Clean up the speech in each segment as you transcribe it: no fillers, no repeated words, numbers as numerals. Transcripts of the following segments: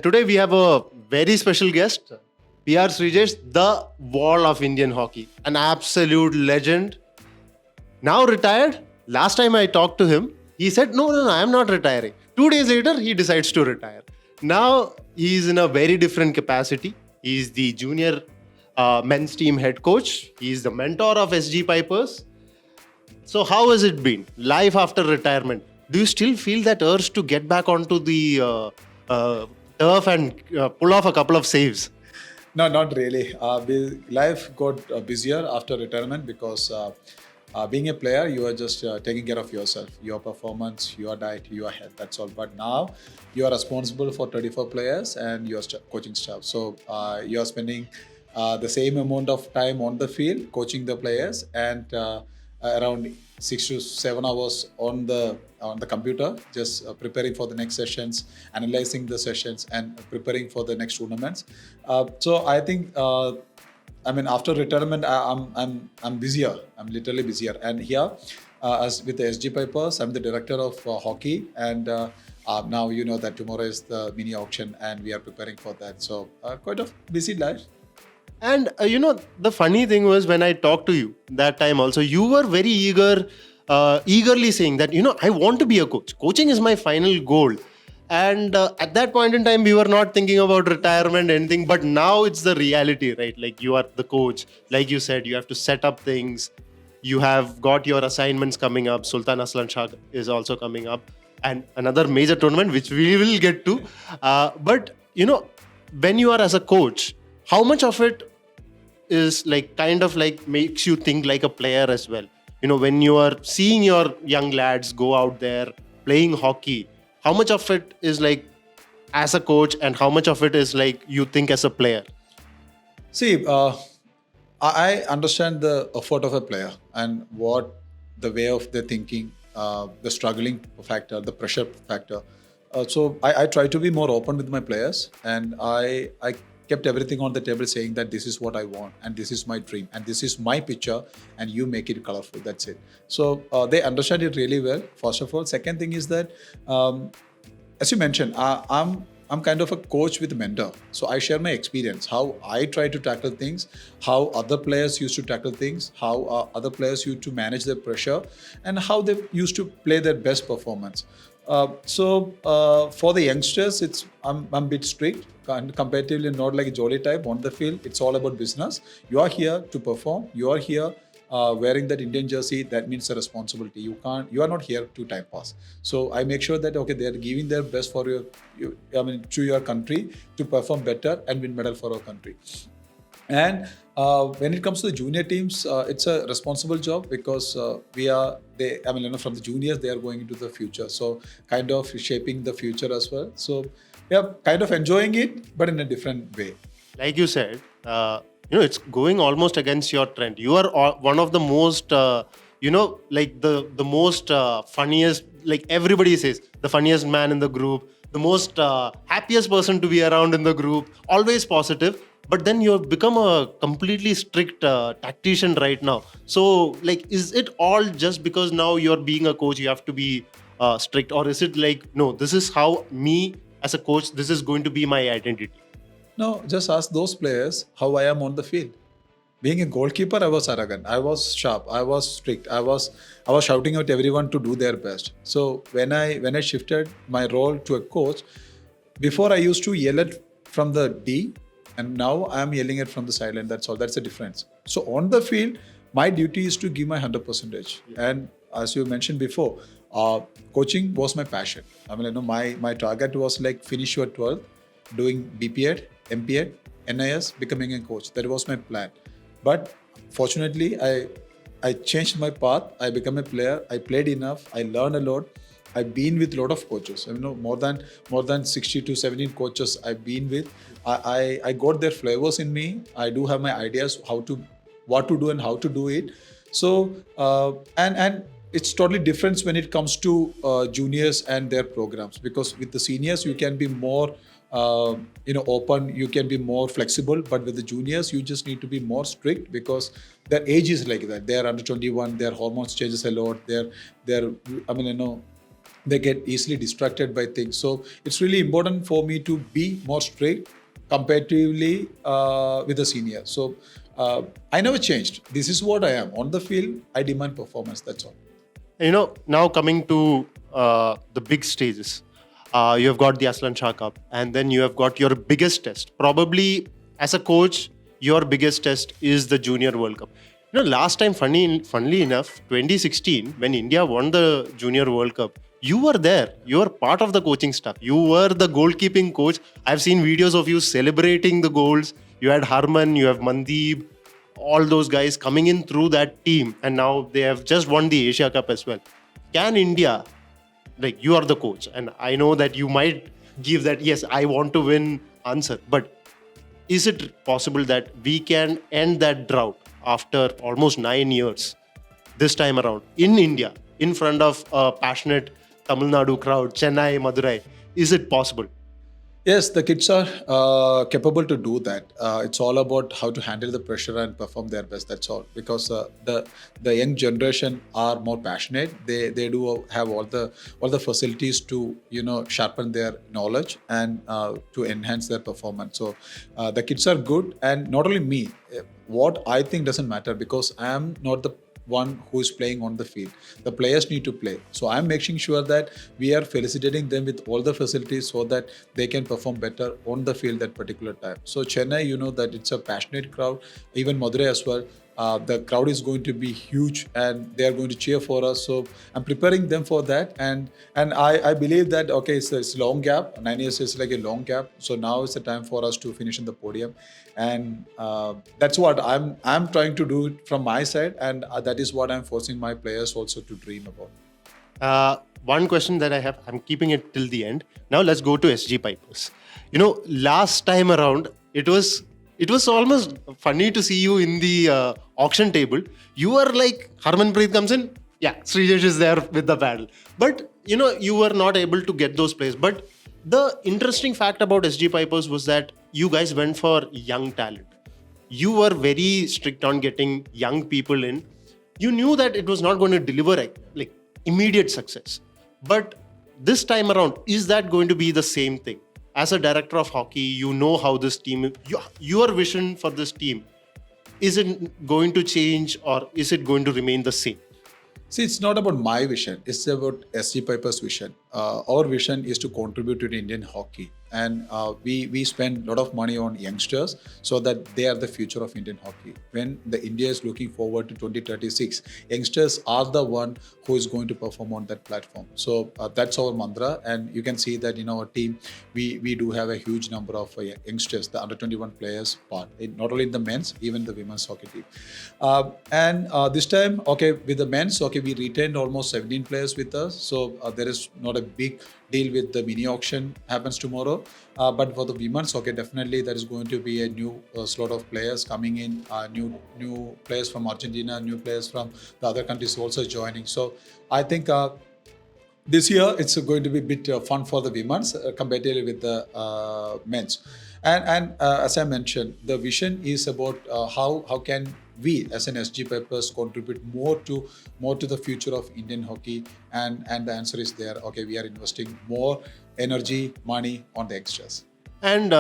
Today we have a very special guest, PR Sreejesh, the wall of Indian hockey, an absolute legend. Now retired. Last time I talked to him, he said, No, I am not retiring. 2 days later, he decides to retire. Now he's in a very different capacity. He's the junior men's team head coach. He's the mentor of SG Pipers. So, how has it been? Life after retirement. Do you still feel that urge to get back onto the uh, turf and pull off a couple of saves? No, not really. Life got busier after retirement because being a player, you are just taking care of yourself, your performance, your diet, your health. That's all. But now you are responsible for 34 players and your coaching staff. So you are spending the same amount of time on the field coaching the players and around 6 to 7 hours on the computer, just preparing for the next sessions, analyzing the sessions, and preparing for the next tournaments. So I think, after retirement, I'm busier. I'm literally busier. And here, as with the SG Pipers, I'm the director of hockey, and now you know that tomorrow is the mini auction, and we are preparing for that. So quite a busy life. And the funny thing was when I talked to you that time also, you were very eagerly saying that, I want to be a coach. Coaching is my final goal. And at that point in time, we were not thinking about retirement, anything, but now it's the reality, right? Like you are the coach. Like you said, you have to set up things. You have got your assignments coming up. Sultan Aslan Shah is also coming up. And another major tournament, which we will get to. But, when you are as a coach, how much of it is like kind of like makes you think like a player as well? When you are seeing your young lads go out there playing hockey, how much of it is like as a coach and how much of it is like you think as a player? See, I understand the effort of a player and what the way of their thinking, the struggling factor, the pressure factor. So I try to be more open with my players, and I kept everything on the table saying that this is what I want and this is my dream and this is my picture and you make it colorful. That's it. So they understand it really well, first of all. Second thing is that, as you mentioned, I'm kind of a coach with a mentor. So I share my experience, how I try to tackle things, how other players used to tackle things, how other players used to manage their pressure, and how they used to play their best performance. For the youngsters, I'm a bit strict and comparatively not like a jolly type on the field. It's all about business. You are here to perform. You are here wearing that Indian jersey. That means a responsibility. You are not here to time pass. So I make sure that they are giving their best for to your country to perform better and win medal for our country. And when it comes to the junior teams, it's a responsible job because from the juniors, they are going into the future. So kind of shaping the future as well. So yeah, kind of enjoying it, but in a different way. Like you said, it's going almost against your trend. You are one of the most, like the most funniest, like everybody says, the funniest man in the group, the most happiest person to be around in the group, always positive. But then you've become a completely strict tactician right now. So, like, is it all just because now you're being a coach, you have to be strict? Or is it like, no, this is how me as a coach, this is going to be my identity? No, just ask those players how I am on the field. Being a goalkeeper, I was arrogant. I was sharp. I was strict. I was shouting at everyone to do their best. So when I shifted my role to a coach, before I used to yell it from the D, and now I am yelling it from the sideline. That's all. That's the difference. So on the field, my duty is to give my 100%. And as you mentioned before, coaching was my passion. My target was like finish your 12th, doing BPEd, MPEd, NIS, becoming a coach. That was my plan. But fortunately, I changed my path. I became a player. I played enough. I learned a lot. I've been with a lot of coaches. More than 60 to 17 coaches I've been with. I got their flavors in me. I do have my ideas what to do and how to do it. So and it's totally different when it comes to juniors and their programs, because with the seniors you can be more open, you can be more flexible, but with the juniors you just need to be more strict because their age is like that. They are under 21, their hormones changes a lot. They're they get easily distracted by things. So it's really important for me to be more strict comparatively with the senior. So I never changed. This is what I am on the field. I demand performance. That's all. Now coming to the big stages, you have got the Aslan Shah Cup, and then you have got your biggest test. Probably as a coach, your biggest test is the Junior World Cup. Last time, funnily enough, 2016, when India won the Junior World Cup, you were there. You were part of the coaching staff. You were the goalkeeping coach. I've seen videos of you celebrating the goals. You had Harman, you have Mandeep, all those guys coming in through that team, and now they have just won the Asia Cup as well. Can India, like, you are the coach, and I know that you might give that yes, I want to win answer, but is it possible that we can end that drought after almost 9 years this time around in India, in front of a passionate Tamil Nadu crowd, Chennai, Madurai? Is it possible? Yes, the kids are capable to do that. It's all about how to handle the pressure and perform their best. That's all. Because the young generation are more passionate. They do have all the facilities to sharpen their knowledge and to enhance their performance. So the kids are good, and not only me. What I think doesn't matter, because I am not the one who is playing on the field. The players need to play. So I'm making sure that we are felicitating them with all the facilities so that they can perform better on the field at particular time. So Chennai, that it's a passionate crowd, even Madurai as well. The crowd is going to be huge, and they are going to cheer for us. So I'm preparing them for that, and I believe that it's a long gap. 9 years is like a long gap. So now is the time for us to finish in the podium, and that's what I'm trying to do from my side, and that is what I'm forcing my players also to dream about. One question that I have, I'm keeping it till the end. Now let's go to SG Pipers. Last time around, it was almost funny to see you in the auction table. You were like, Harmanpreet comes in, yeah, Sreejesh is there with the paddle. But, you were not able to get those players. But the interesting fact about SG Pipers was that you guys went for young talent. You were very strict on getting young people in. You knew that it was not going to deliver like immediate success. But this time around, is that going to be the same thing? As a director of hockey, you know how this team, your vision for this team, is it going to change, or is it going to remain the same? See, it's not about my vision. It's about SG Piper's vision. Our vision is to contribute to the Indian hockey. And we spend a lot of money on youngsters so that they are the future of Indian hockey. When the India is looking forward to 2036, youngsters are the one who is going to perform on that platform. So that's our mantra. And you can see that in our team, we do have a huge number of youngsters, the under 21 players part, not only in the men's, even the women's hockey team. And this time, with the men's, we retained almost 17 players with us. So there is not a big deal with the mini auction happens tomorrow. But for the women's, definitely there is going to be a new slot of players coming in, new players from Argentina, new players from the other countries also joining. So I think this year it's going to be a bit fun for the women's comparatively with the men's. And as I mentioned, the vision is about how can we as an SG Pipers contribute more to the future of Indian hockey, and the answer is there. We are investing more energy, money on the extras. And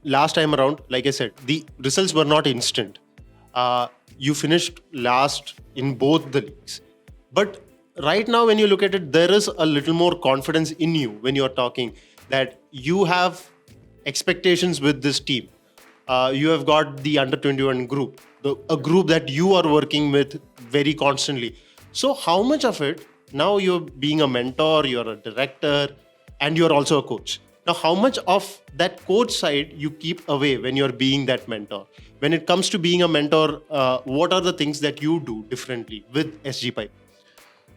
last time around, like I said, the results were not instant. You finished last in both the leagues, but right now when you look at it, there is a little more confidence in you when you're talking that you have expectations with this team. You have got the under 21 group, a group that you are working with very constantly. So how much of it, now you're being a mentor, you're a director, and you're also a coach. Now, how much of that coach side you keep away when you're being that mentor? When it comes to being a mentor, what are the things that you do differently with SG Pipe?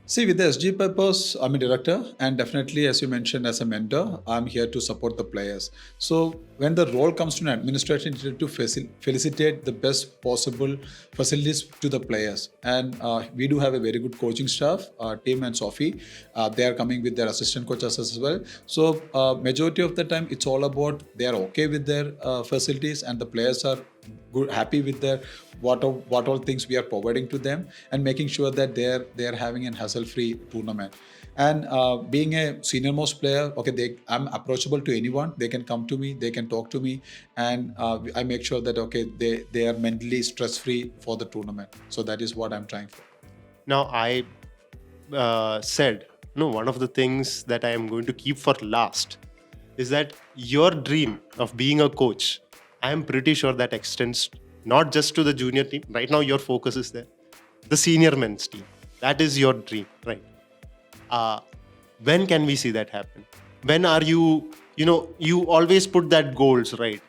See, with the SG Pipers, I'm a director, and definitely, as you mentioned, as a mentor, I'm here to support the players. So when the role comes to an administration, you need to facilitate the best possible facilities to the players. And we do have a very good coaching staff, Tim and Sophie. They are coming with their assistant coaches as well. So majority of the time, it's all about they are okay with their facilities, and the players are good, happy with their what all things we are providing to them, and making sure that they are having an hassle-free tournament. And being a senior most player, okay, I'm approachable to anyone. They can come to me, they can talk to me, and I make sure that okay, they are mentally stress free for the tournament. So that is what I'm trying for. Now, I said, no, one of the things that I am going to keep for last is that your dream of being a coach, I am pretty sure that extends not just to the junior team. Right now, your focus is there, the senior men's team. That is your dream, right? uh, when can we see that happen? When are you, you always put that goals, right?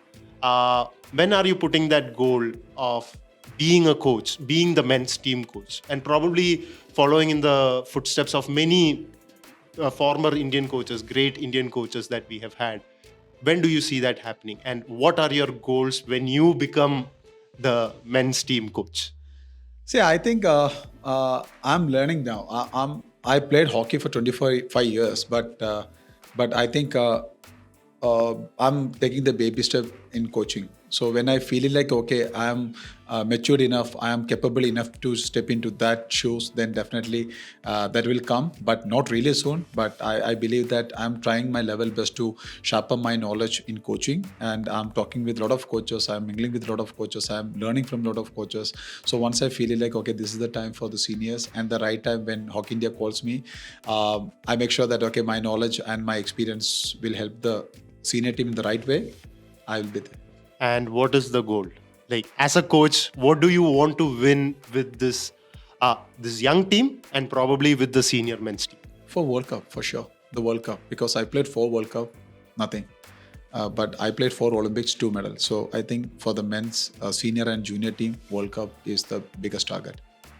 When are you putting that goal of being a coach, being the men's team coach, and probably following in the footsteps of many former Indian coaches, great Indian coaches that we have had? When do you see that happening, and what are your goals when you become the men's team coach? See, I think I'm learning now. I played hockey for 25 years, but I think I'm taking the baby step in coaching. So when I feel it like okay, I'm matured enough, I am capable enough to step into that shoes, then definitely that will come, but not really soon. But I believe that I'm trying my level best to sharpen my knowledge in coaching, and I'm talking with a lot of coaches. I'm mingling with a lot of coaches. I'm learning from a lot of coaches. So once I feel it like okay, this is the time for the seniors and the right time when Hockey India calls me, I make sure that okay, my knowledge and my experience will help the senior team in the right way. I will be there. And what is the goal? Like, as a coach, what do you want to win with this young team, and probably with the senior men's team? For World Cup, for sure. The World Cup, because I played 4 World Cup, nothing. But I played 4 Olympics, 2 medals. So I think for the men's senior and junior team, World Cup is the biggest target.